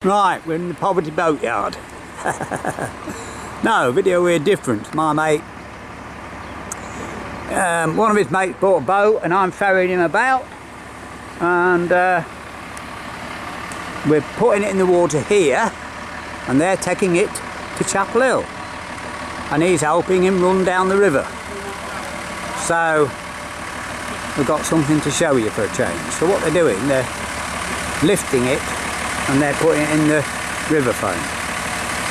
Right, we're in the poverty boatyard. No, video here different. My mate, one of his mates bought a boat and I'm ferrying him about, and we're putting it in the water here and they're taking it to Chapel Hill and he's helping him run down the river. So we've got something to show you for a change. So what they're doing, they're lifting it and they're putting it in the river foam.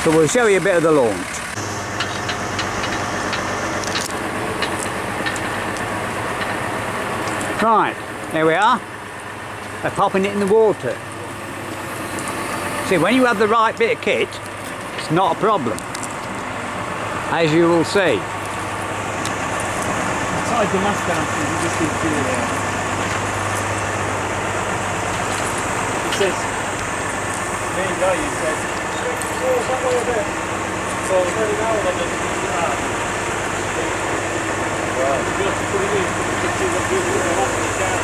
So we'll show you a bit of the launch. Right, there we are. They're popping it in the water. See, when you have the right bit of kit, it's not a problem, as you will see. Inside the mask down, you just need to it says, main guy, he said, oh, that way a bit. So very now then you do that. Right. You have to put it in, you can see what you're doing, you want it down.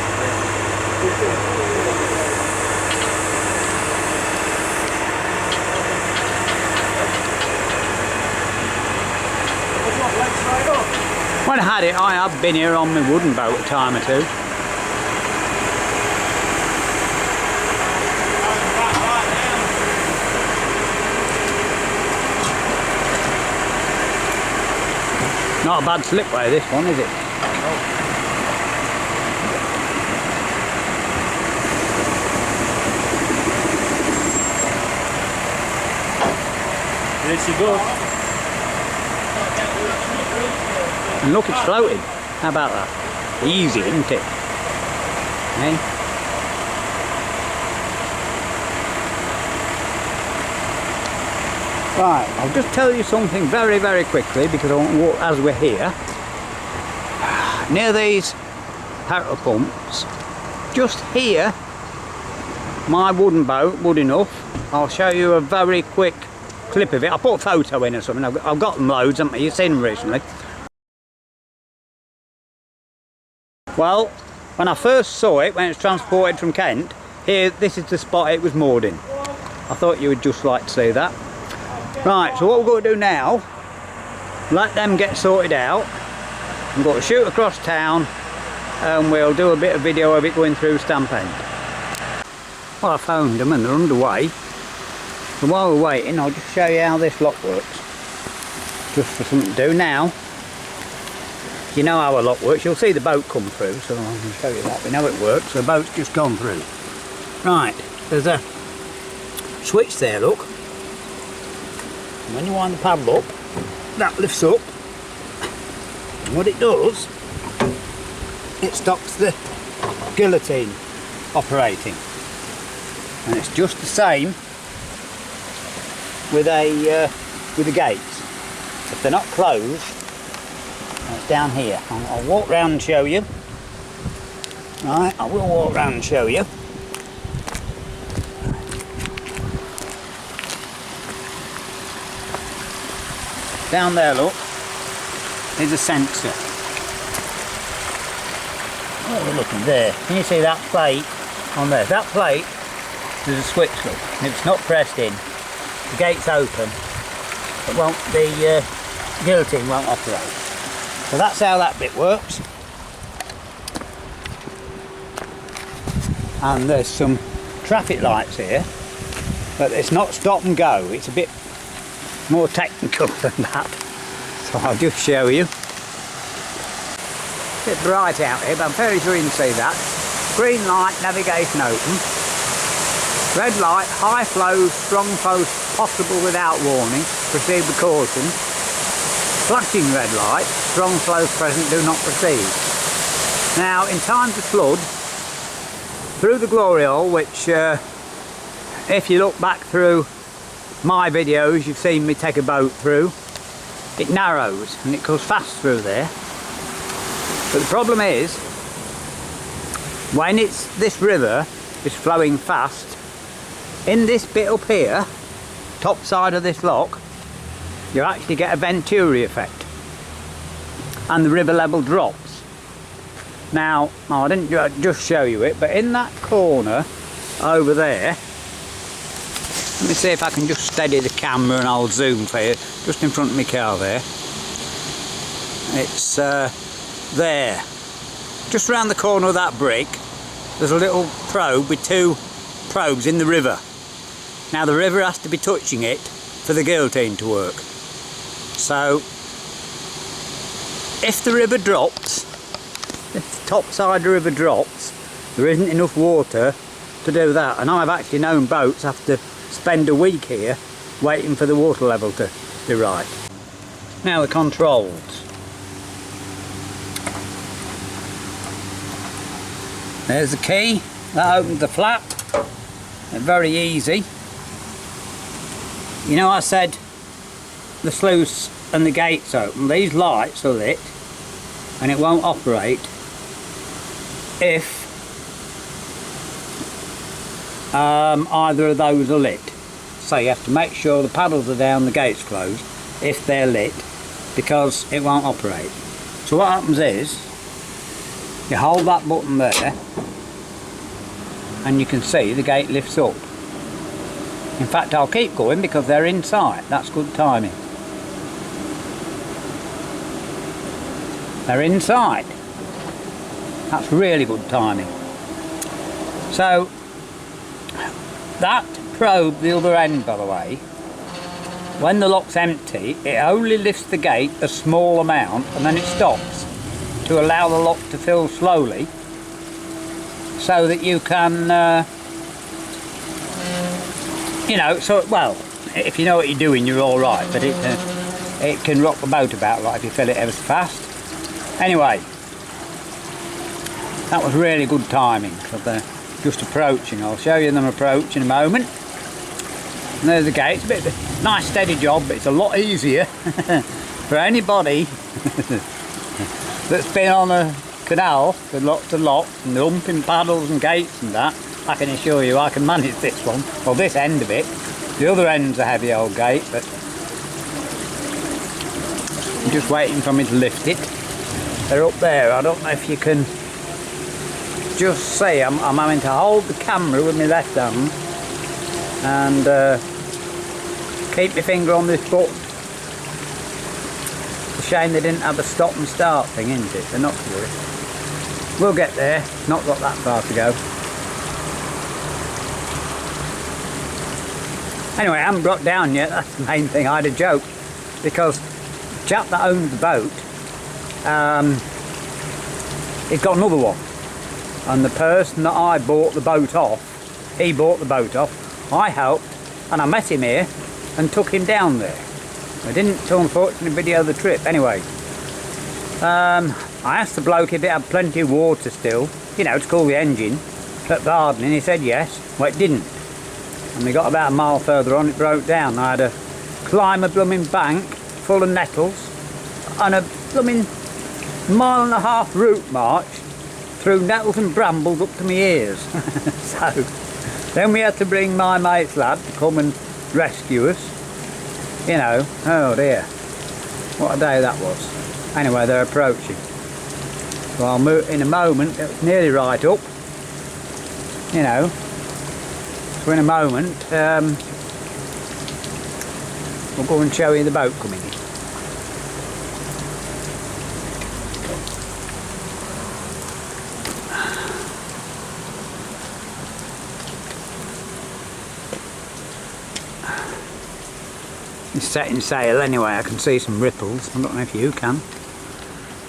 When I had it, I have been here on my wooden boat a time or two. Not a bad slipway this one, is it? There she goes. And look, it's floating. How about that? Easy, isn't it? Eh? Right, I'll just tell you something very, very quickly because I want to walk as we're here. Near these petrol pumps, just here, my wooden boat, wood enough. I'll show you a very quick clip of it. I'll put a photo in or something. I've got them loads, haven't I? You've seen them recently. Well, when I first saw it, when it was transported from Kent, here, this is the spot it was moored in. I thought you would just like to see that. Right, so what we're going to do now, let them get sorted out. I'm going to shoot across town and we'll do a bit of video of it going through Stamp End. Well, I found them and they're underway. So while we're waiting, I'll just show you how this lock works. Just for something to do now. You know how a lock works, you'll see the boat come through, so I can show you that. We know it works, the boat's just gone through. Right, there's a switch there, look. And when you wind the paddle up, that lifts up. And what it does, it stops the guillotine operating. And it's just the same with the gates. If they're not closed, it's down here. I'll walk round and show you. Right, I will walk round and show you. Down there, look, there's a sensor. What are we looking there? Can you see that plate on there? That plate, there's a switch, look. If it's not pressed in, the gate's open, the guillotine won't operate. So that's how that bit works. And there's some traffic lights here, but it's not stop and go. It's a bit more technical than that. So I'll just show you. It's a bit bright out here, but I'm fairly sure you can see that. Green light, navigation open. Red light, high flow, strong flow, possible without warning. Proceed with caution. Flashing red light, strong flows present, do not proceed. Now, in times of flood, through the glory hole, which if you look back through my videos, you've seen me take a boat through, it narrows and it goes fast through there. But the problem is, when this river is flowing fast, in this bit up here, top side of this lock, you actually get a Venturi effect and the river level drops. Now, I didn't just show you it, but in that corner over there, Let me see if I can just steady the camera and I'll zoom for you. Just in front of my car there. It's there. Just round the corner of that brick, there's a little probe with 2 probes in the river. Now the river has to be touching it for the guillotine to work. So, if the river drops, if the top side of the river drops, there isn't enough water to do that. And I've actually known boats have to spend a week here waiting for the water level to be right. Now the controls. There's the key, that opens the flap. They're very easy. You know, I said the sluice and the gates open. These lights are lit and it won't operate if either of those are lit. So you have to make sure the paddles are down, the gates closed if they're lit, because it won't operate. So what happens is you hold that button there and you can see the gate lifts up. In fact, I'll keep going because they're inside. That's good timing. They're inside. That's really good timing. So that probe, the other end by the way, when the lock's empty, it only lifts the gate a small amount and then it stops to allow the lock to fill slowly, so that you can you know, so, well, if you know what you're doing, you're all right, but it can rock the boat about a lot if you fill it ever so fast. Anyway, that was really good timing, because they're just approaching. I'll show you them approach in a moment. And there's the gate. It's a bit of a nice steady job, but it's a lot easier for anybody that's been on a canal with lots of locks and humping paddles and gates and that. I can assure you I can manage this one, well, this end of it. The other end's a heavy old gate, but I'm just waiting for me to lift it. They're up there. I don't know if you can just see. I'm having to hold the camera with my left hand and keep my finger on this button. It's a shame they didn't have a stop and start thing, isn't it? They're not good. We'll get there. Not got that far to go. Anyway, I haven't got down yet. That's the main thing. I had a joke because the chap that owns the boat, he's got another one, and the person that I bought the boat off, he bought the boat off. I helped, and I met him here and took him down there. I didn't, unfortunately, video the trip. Anyway, I asked the bloke if it had plenty of water still, you know, to cool the engine at Barden, and he said yes. Well, it didn't. And we got about a mile further on, it broke down. I had to climb a blooming bank full of nettles and a blooming 1.5 mile route march through nettles and brambles up to my ears. So then we had to bring my mate's lad to come and rescue us. You know, oh dear, what a day that was. Anyway, they're approaching. So I'll move in a moment. It's nearly right up, you know. So in a moment, we'll go and show you the boat coming in. It's setting sail anyway. I can see some ripples. I don't know if you can.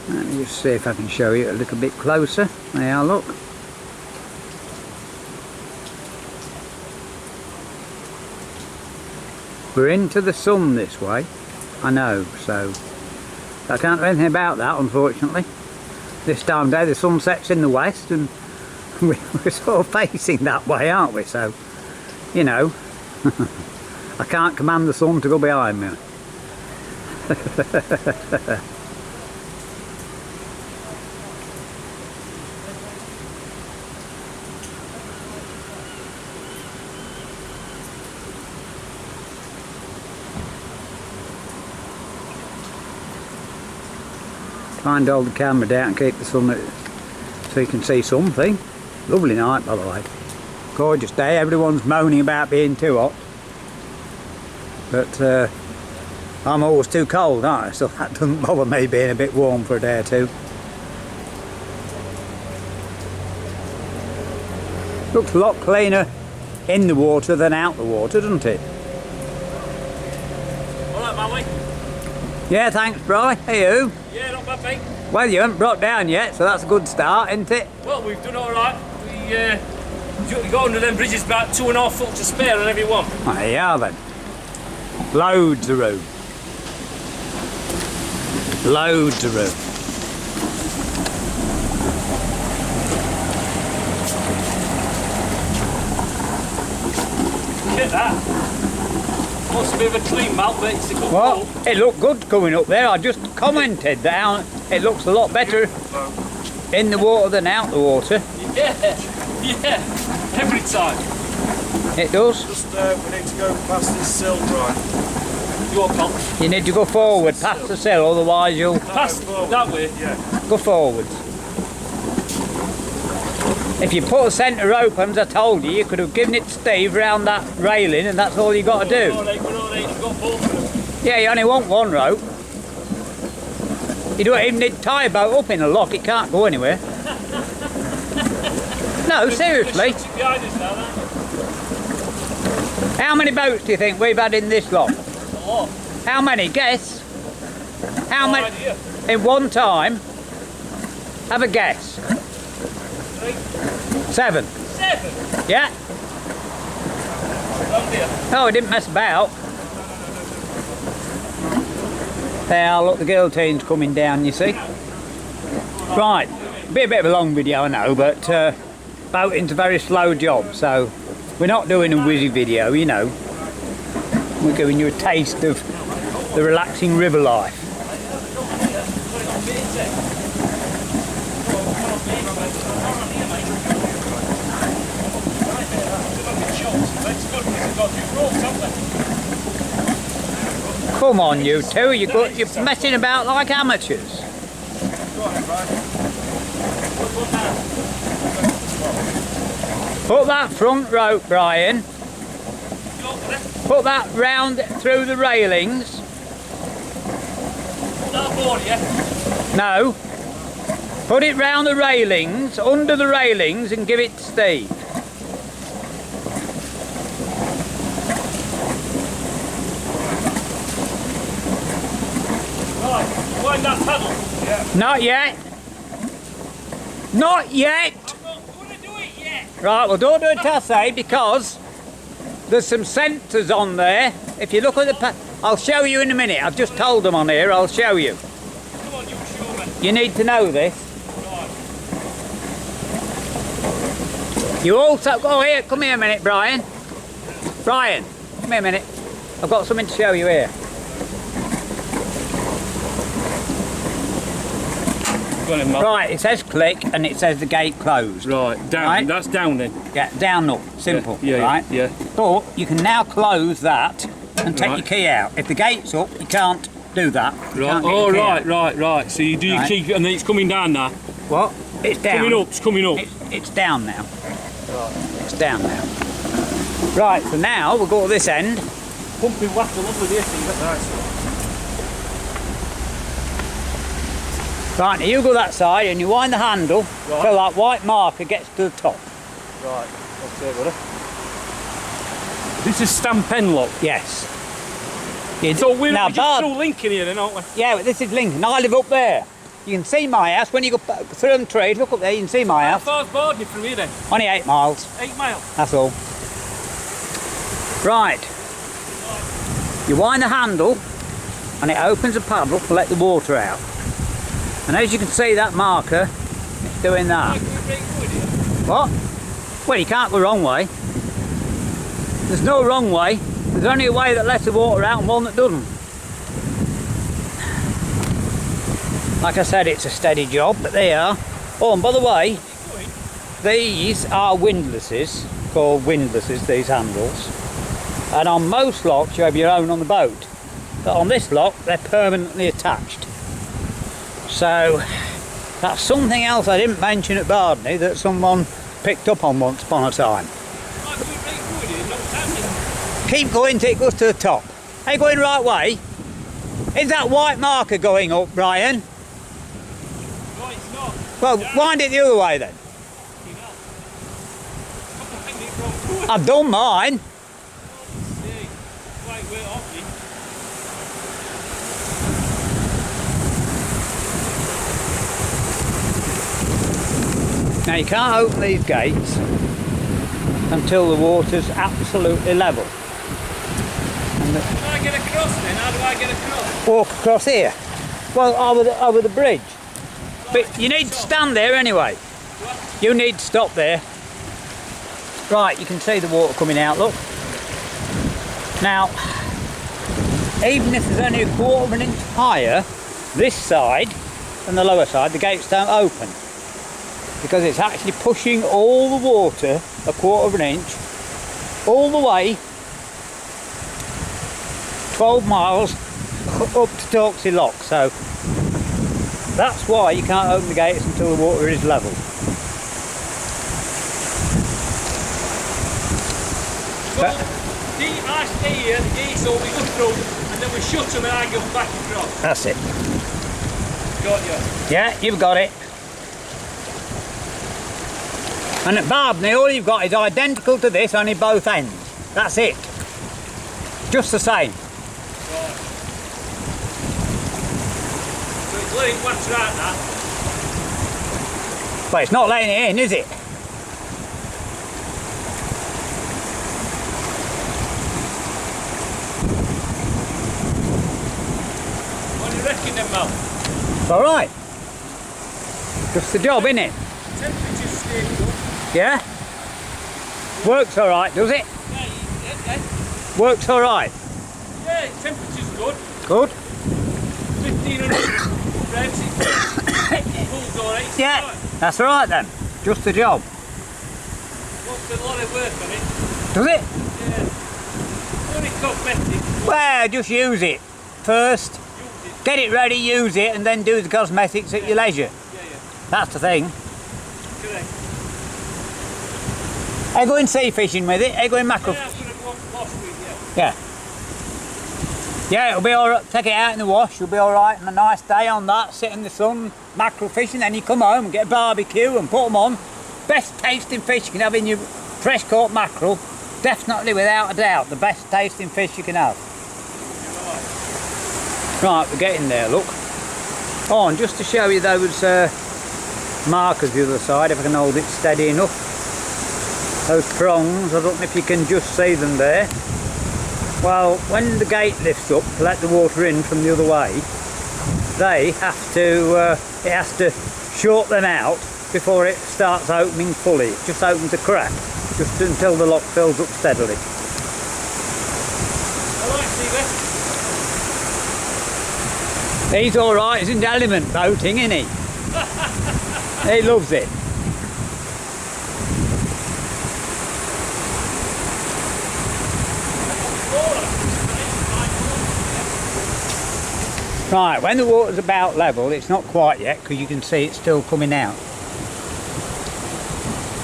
Let me just see if I can show you a little bit closer. There, look. We're into the sun this way, I know, so I can't do anything about that, unfortunately. This time of day the sun sets in the west and we're sort of facing that way, aren't we? So, you know, I can't command the sun to go behind me. Try and hold the camera down and keep the sun so you can see something. Lovely night, by the way. Gorgeous day. Everyone's moaning about being too hot. But I'm always too cold, aren't I? So that doesn't bother me being a bit warm for a day or two. Looks a lot cleaner in the water than out the water, doesn't it? Alright, Manly? Yeah, thanks, Bri. Hey, you? Yeah, not bad, mate. Well, you haven't brought down yet, so that's a good start, isn't it? Well, we've done alright. We got under them bridges about 2.5 foot to spare on every one. Well, there you are then. Loads of room. Loads of room. Look at that. Must be a bit of a clean mount, but it's a good Well, boat. it looked good coming up there. I just commented that it looks a lot better in the water than out the water. Yeah, every time. It does. Just we need to go past this sill, right? Your call. You need to go forward past the sill, otherwise you'll Past that way. Yeah. go forwards. If you put a centre rope, as I told you, you could have given it to Steve round that railing, and that's all you got to do. Alright, you've got both of them. Yeah, you only want one rope. You don't even need to tie a boat up in a lock, it can't go anywhere. No, seriously. Shut it behind us now, then. How many boats do you think we've had in this lot? A lot. How many? Guess. How No many? idea. In one time? Have a guess. 7. 7. Yeah? Oh dear. No, I didn't mess about. There, look, the girl team's coming down, you see. Right, be a bit of a long video, I know, but boating's a very slow job, so we're not doing a whizzy video, you know. We're giving you a taste of the relaxing river life. Come on, you two, you're messing about like amateurs. Put that front rope, Brian. Put that round through the railings. That board, yeah? No. Put it round the railings, under the railings, and give it to Steve. Right, wind that paddle. Yeah. Not yet. Not yet. I'm not going to do it yet. Right, well, don't do it till I say, because there's some sensors on there. If you look at the I'll show you in a minute. I've just told them on here, I'll show you. Come on, you show me. You need to know this. Right. You also, oh here, come here a minute, Brian. Brian, come here a minute. I've got something to show you here. Go on then, Matt. Right, it says click and it says the gate closed. Right, down. Right. That's down then. Yeah, down up, simple, Yeah, right? yeah. But you can now close that and take Right. your key out. If the gate's up, you can't do that. You Right. can't get Oh, your key right, out. right. So you do your Right. key, and then it's coming down now. What? It's down. Coming up. It's coming up. It's down now. It's down now. Right, so now we'll go to this end. Pumping water, lovely day, see. Nice. Right, now you go that side and you wind the handle Right. till that white marker gets to the top. Right. Okay, buddy. This is stamp pen lock. Yes. So we're now, just Bard, through Lincoln here then, aren't we? yeah, but this is Lincoln. I live up there. You can see my house when you go through them trees. Look up there, you can see my How house. far's Bardney from here then? Only 8 miles. 8 miles. That's all. Right. You wind the handle and it opens a paddle to let the water out. And as you can see that marker, it's doing that. What? Well, you can't go wrong way. There's no wrong way. There's only a way that lets the water out and one that doesn't. Like I said, it's a steady job, but they are. Oh, and by the way, these are windlasses, called windlasses, these handles. And on most locks you have your own on the boat. But on this lock, they're permanently attached. So, that's something else I didn't mention at Bardney that someone picked up on once upon a time. Keep going till it goes to the top. Are you going the right way? Is that white marker going up, Brian? No, it's not. Well, wind it the other way then. I've done mine. Now you can't open these gates until the water's absolutely level. And how do I get across then? How do I get across? Walk across here. Well, over the bridge. But you need to stand there anyway. What? You need to stop there. Right, you can see the water coming out, look. Now, even if there's only a quarter of an inch higher, this side and the lower side, the gates don't open. Because it's actually pushing all the water a quarter of an inch all the way 12 miles up to Torksey Lock. So that's why you can't open the gates until the water is level. Well, I stay here, the geese will be good through, and then we shut them and I go back across. That's it. Got you? Yeah, you've got it. And at Barbney, all you've got is identical to this, only both ends. That's it. Just the same. Right. So it's letting wax out now. But it's not letting it in, is it? What do you reckon then, Mal? It's alright. Just the job, innit? Temperature's staying good. Yeah? Works alright, does it? Yeah. Works alright. Yeah, temperature's good. Good? 1500 revs, pulls alright. Yeah, Right. that's alright then. Just the job. What's a lot of work on it? Does it? Yeah. Only cosmetic. Well, just use it first. Use it. Get it ready, use it, and then do the cosmetics at your leisure. Yeah. That's the thing. Correct. Are you going sea fishing with it? Are you going mackerel? Yeah, that's what I want last week, yeah. Yeah. Yeah, it'll be alright. Take it out in the wash, you'll be alright. And a nice day on that, sit in the sun, mackerel fishing, then you come home and get a barbecue and put them on. Best tasting fish you can have in your fresh caught mackerel. Definitely, without a doubt, the best tasting fish you can have. Right, we're getting there, look. Oh, and just to show you those markers the other side, if I can hold it steady enough. Those prongs, I don't know if you can just see them there. Well, when the gate lifts up to let the water in from the other way, they have to, it has to short them out before it starts opening fully. It just opens a crack, just until the lock fills up steadily. He's alright, he's into element boating, isn't he? He loves it. Right, when the water's about level, it's not quite yet because you can see it's still coming out.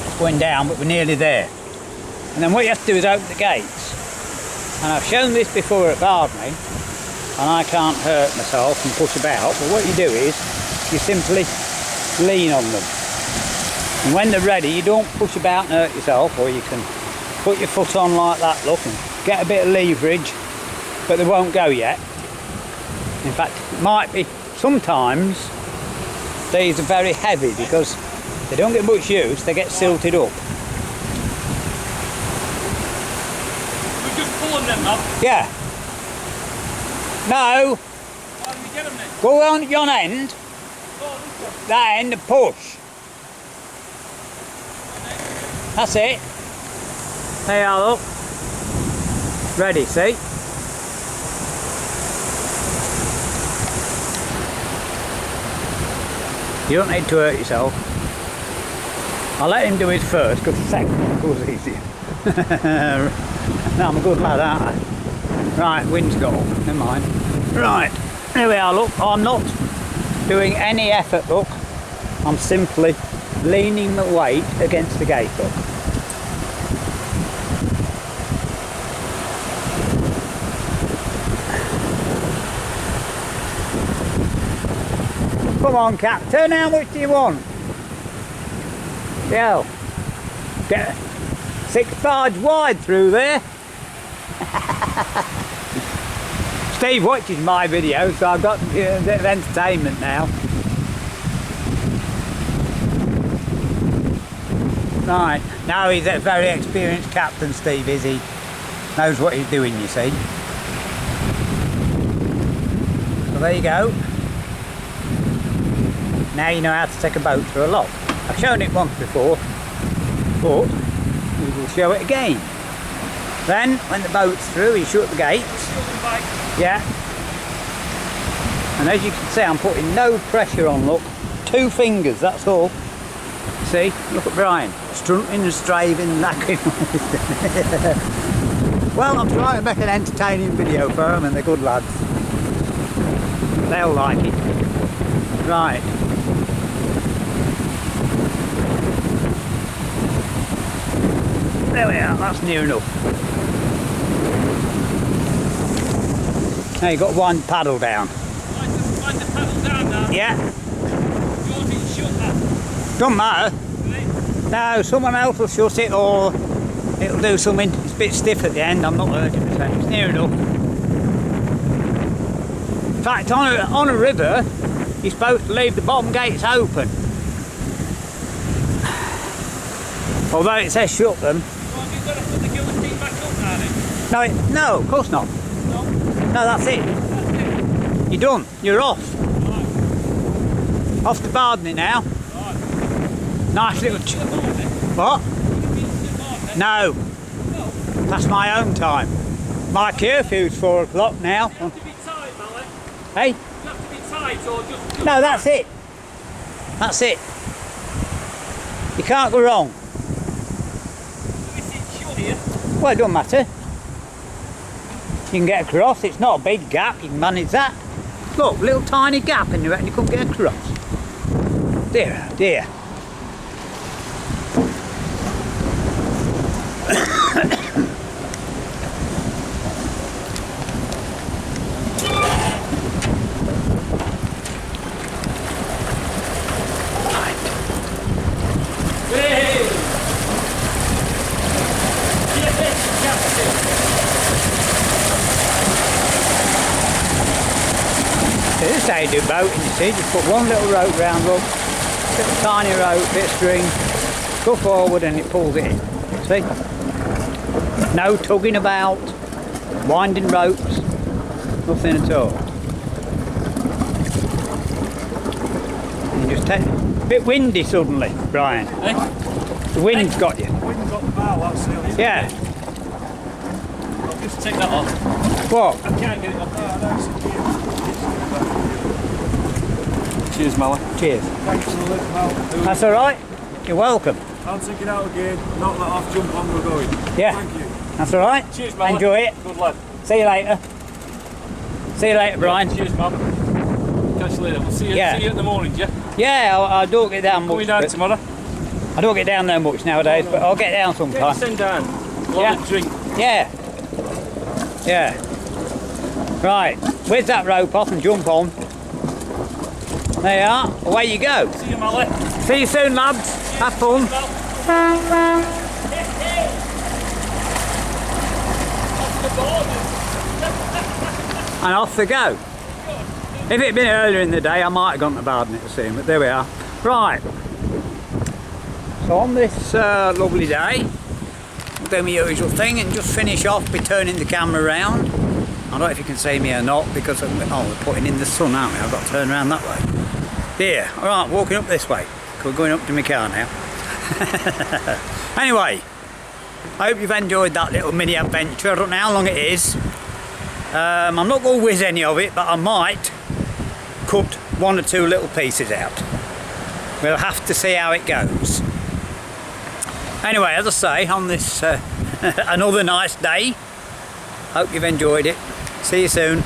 It's going down, but we're nearly there. And then what you have to do is open the gates. And I've shown this before at Bardney, and I can't hurt myself and push about, but what you do is you simply lean on them. And when they're ready, you don't push about and hurt yourself, or you can put your foot on like that, look, and get a bit of leverage, but they won't go yet. In fact, it might be, sometimes these are very heavy because they don't get much use, they get silted up. We're just pulling them up. Yeah. No. How do we get them then? Go on yon end, Oh, that end, and push. That's it. There you are, look. Ready, see? You don't need to hurt yourself. I'll let him do it first because the second one goes easier. No, I'm a good lad, aren't I? Right, wind's got up, never mind. Right, here we are, look. I'm not doing any effort, look. I'm simply leaning the weight against the gate, look. Come on, Captain, how much do you want? Yeah. Get 6 barge wide through there. Steve watches my videos, so I've got a bit of entertainment now. Right, now he's a very experienced captain, Steve, is he? Knows what he's doing, you see. So there you go. Now you know how to take a boat through a lock. I've shown it once before, but we will show it again. Then, when the boat's through, you shut the gates. Yeah. And as you can see, I'm putting no pressure on, look. 2 fingers, that's all. See, look at Brian. Strunting and striving, knacking. Well, I'm trying to make an entertaining video for them, and they're good lads. They'll like it. Right. There we are, that's near enough. Now you've got one paddle down. Wind the paddle down now. Yeah. You want it shut that? Doesn't matter. Really? No, someone else will shut it, or it'll do something. It's a bit stiff at the end, I'm not 100%. It's near enough. In fact, on a river, you're supposed to leave the bottom gates open. Although it says shut them. Well, you've got to put the guillotine back up now then. No, of course not. No? No, that's it. That's it. You're done. You're off. Right. Off to Bardney now. Right. Nice little... What? No. No. That's my own time. My curfew's 4 o'clock now. You have to be tight, Mally. Hey? You have to be tight or just... No, that's it. That's it. You can't go wrong. Is it shut here? Well, it don't matter. You can get across. It's not a big gap. You can manage that. Look, little tiny gap, and you reckon you couldn't get across. Dear, dear. This is how you do boating, you see. Just put one little rope round, look. Little tiny rope, bit of string. Go forward and it pulls it in. See? No tugging about, winding ropes, nothing at all. And you just take... A bit windy suddenly, Brian. Eh? The wind's got you. We haven't got the bow, that's the only Yeah. I'll just take that off. What? I can't get it off. Oh, Cheers, Mally. Cheers. thanks for the lift, Mal. That's alright. You're welcome. I'll take it out again, not let off, jump on, we're going. Yeah. Thank you. That's alright. Cheers, Mally. Enjoy it. Good lad. See you later. See you later, Brian. Cheers, Mum. Catch you later. We'll see you, Yeah. see you in the morning, yeah? Yeah, I don't get down much. Coming down but- tomorrow? I don't get down there much nowadays, but I'll get down sometime. Send down. Yeah. Lot of drink. Yeah. Yeah. Right, where's that rope off and jump on? There you are. Away you go. See you, Mally. See you soon, lads. Have fun. And off they go. If it had been earlier in the day, I might have gone to Bardney to see him, but there we are. Right. So on this lovely day, I'll do my usual thing and just finish off by turning the camera around. I don't know if you can see me or not because we're putting in the sun, aren't we? I've got to turn around that way. There. Alright, walking up this way. We're going up to my car now. Anyway, I hope you've enjoyed that little mini adventure. I don't know how long it is. I'm not going to whiz any of it, but I might cut 1 or 2 little pieces out. We'll have to see how it goes. Anyway, as I say, on this another nice day, hope you've enjoyed it. See you soon.